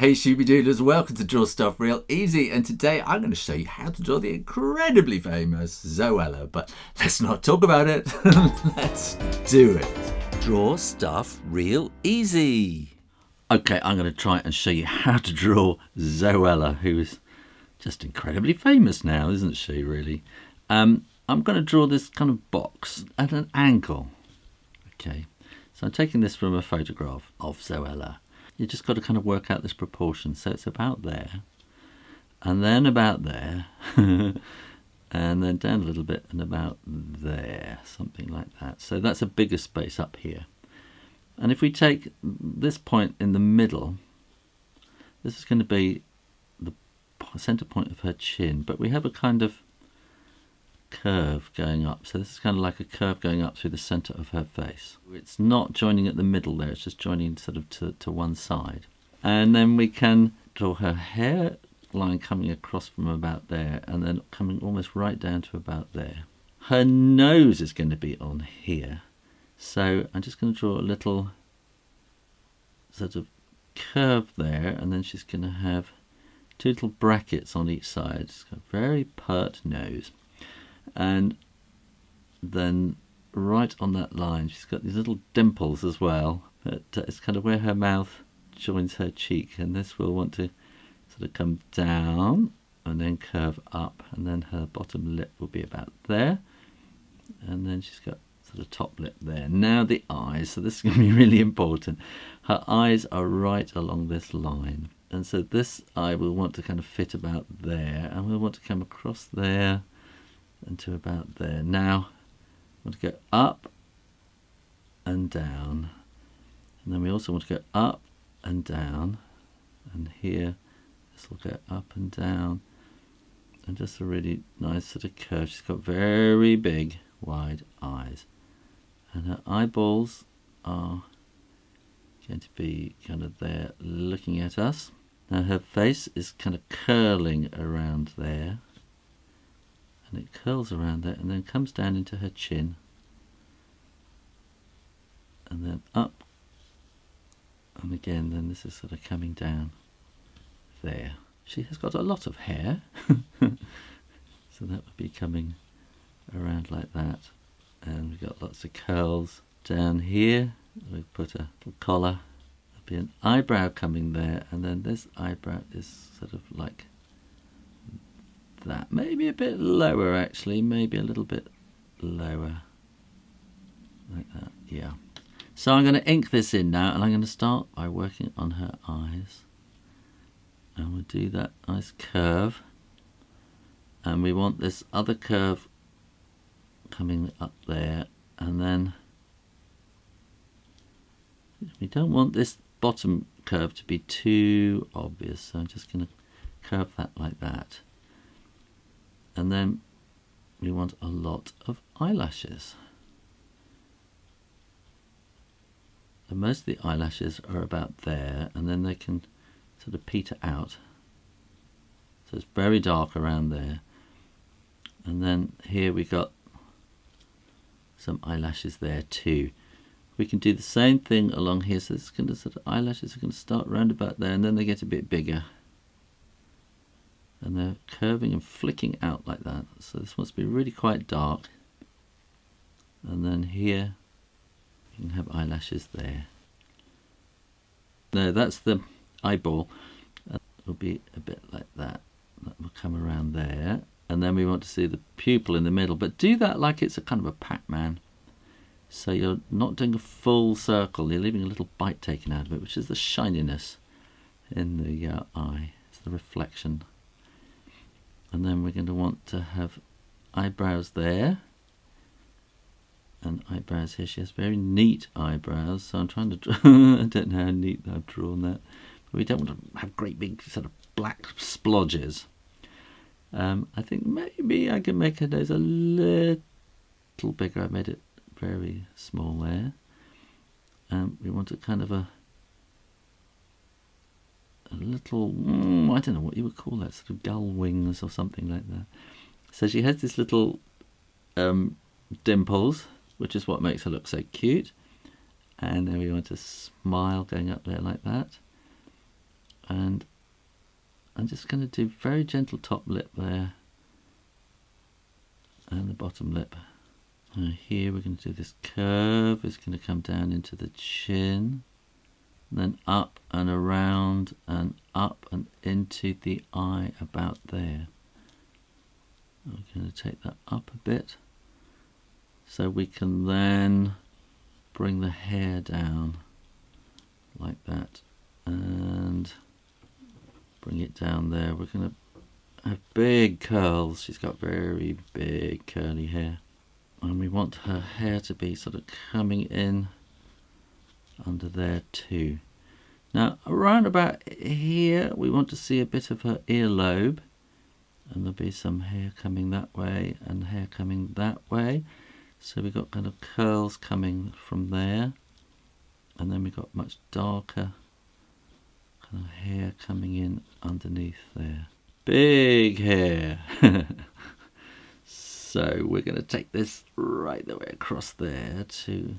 Hey Shooby-Doodles, welcome to Draw Stuff Real Easy, and today I'm going to show you how to draw the incredibly famous Zoella, but let's not talk about it, let's do it. Draw Stuff Real Easy. Okay, I'm going to try and show you how to draw Zoella, who is just incredibly famous now, isn't she, really? I'm going to draw this kind of box at an angle. Okay, so I'm taking this from a photograph of Zoella. You just got to kind of work out this proportion. So it's about there, and then about there, and then down a little bit and about there, something like that. So that's a bigger space up here. And if we take this point in the middle, this is going to be the center point of her chin, but we have a kind of curve going up. So this is kind of like a curve going up through the center of her face. It's not joining at the middle there, it's just joining sort of to one side. And then we can draw her hairline coming across from about there and then coming almost right down to about there. Her nose is going to be on here. So I'm just going to draw a little sort of curve there, and then she's going to have two little brackets on each side. She's got a very pert nose. And then right on that line she's got these little dimples as well, but it's kind of where her mouth joins her cheek, and this will want to sort of come down and then curve up, and then her bottom lip will be about there, and then she's got sort of top lip there. Now the eyes, so this is going to be really important. Her eyes are right along this line, and so this eye will want to kind of fit about there, and we'll want to come across there and to about there. Now we want to go up and down, and then we also want to go up and down, and here this will go up and down, and just a really nice sort of curve. She's got very big wide eyes, and her eyeballs are going to be kind of there looking at us. Now her face is kind of curling around there, and it curls around there and then comes down into her chin, and then up, and again then this is sort of coming down there. She has got a lot of hair, so that would be coming around like that, and we've got lots of curls down here. We put a little collar, there'll be an eyebrow coming there, and then this eyebrow is sort of like that, maybe a bit lower actually, maybe a little bit lower like that. Yeah, so I'm going to ink this in now, and I'm going to start by working on her eyes, and we'll do that nice curve, and we want this other curve coming up there, and then we don't want this bottom curve to be too obvious, so I'm just going to curve that like that. And then we want a lot of eyelashes. And most of the eyelashes are about there, and then they can sort of peter out. So it's very dark around there. And then here we got some eyelashes there too. We can do the same thing along here. So this kind of sort of eyelashes are going to start round about there, and then they get a bit bigger. And they're curving and flicking out like that. So this must be really quite dark. And then here you can have eyelashes there. No, that's the eyeball. It will be a bit like that. That will come around there. And then we want to see the pupil in the middle. But do that like it's a kind of a Pac-Man. So you're not doing a full circle. You're leaving a little bite taken out of it, which is the shininess in the eye. It's the reflection. And then we're going to want to have eyebrows there, and eyebrows here. She has very neat eyebrows, so I'm trying to draw I don't know how neat I've drawn that, but we don't want to have great big sort of black splodges. I think maybe I can make her nose a little bigger. I made it very small there. We want a kind of a little, I don't know what you would call that, sort of gull wings or something like that. So she has this little dimples, which is what makes her look so cute. And then we want a smile going up there like that. And I'm just going to do very gentle top lip there, and the bottom lip. And here we're going to do this curve. It's going to come down into the chin, and then up and around and up and into the eye about there. I'm going to take that up a bit so we can then bring the hair down like that and bring it down there. We're going to have big curls. She's got very big curly hair, and we want her hair to be sort of coming in under there too. Now around about here we want to see a bit of her earlobe, and there'll be some hair coming that way and hair coming that way. So we've got kind of curls coming from there, and then we've got much darker kind of hair coming in underneath there. Big hair. So we're going to take this right the way across there to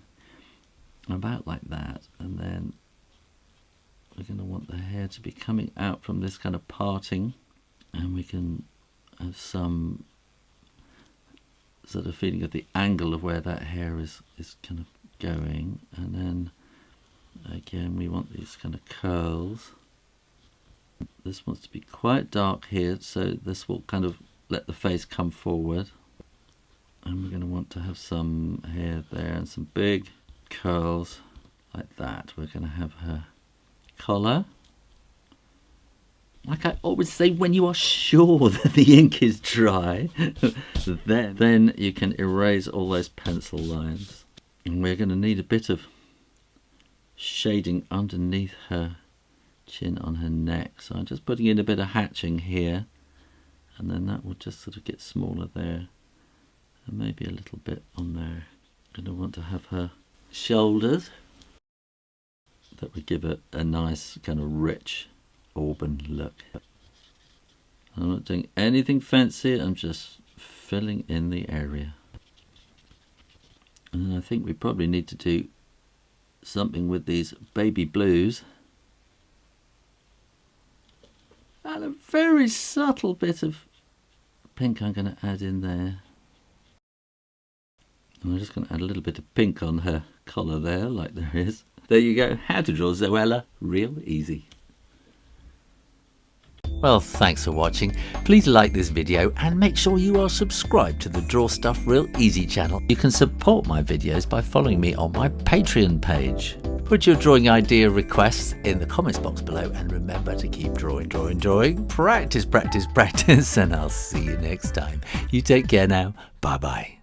about like that, and then we're going to want the hair to be coming out from this kind of parting, and we can have some sort of feeling of the angle of where that hair is kind of going. And then again we want these kind of curls. This wants to be quite dark here, so this will kind of let the face come forward, and we're going to want to have some hair there and some big curls like that. We're going to have her collar. Like I always say, when you are sure that the ink is dry, then you can erase all those pencil lines. And we're going to need a bit of shading underneath her chin on her neck. So I'm just putting in a bit of hatching here, and then that will just sort of get smaller there, and maybe a little bit on there. I'm going to want to have her shoulders. That would give it a nice kind of rich auburn look. I'm not doing anything fancy, I'm just filling in the area. And I think we probably need to do something with these baby blues, and a very subtle bit of pink I'm going to add in there. And I'm just going to add a little bit of pink on her collar there, like there is. There you go, how to draw Zoella real easy. Well, thanks for watching. Please like this video and make sure you are subscribed to the Draw Stuff Real Easy channel. You can support my videos by following me on my Patreon page. Put your drawing idea requests in the comments box below, and remember to keep drawing, drawing, drawing. Practice, practice, practice, and I'll see you next time. You take care now. Bye bye.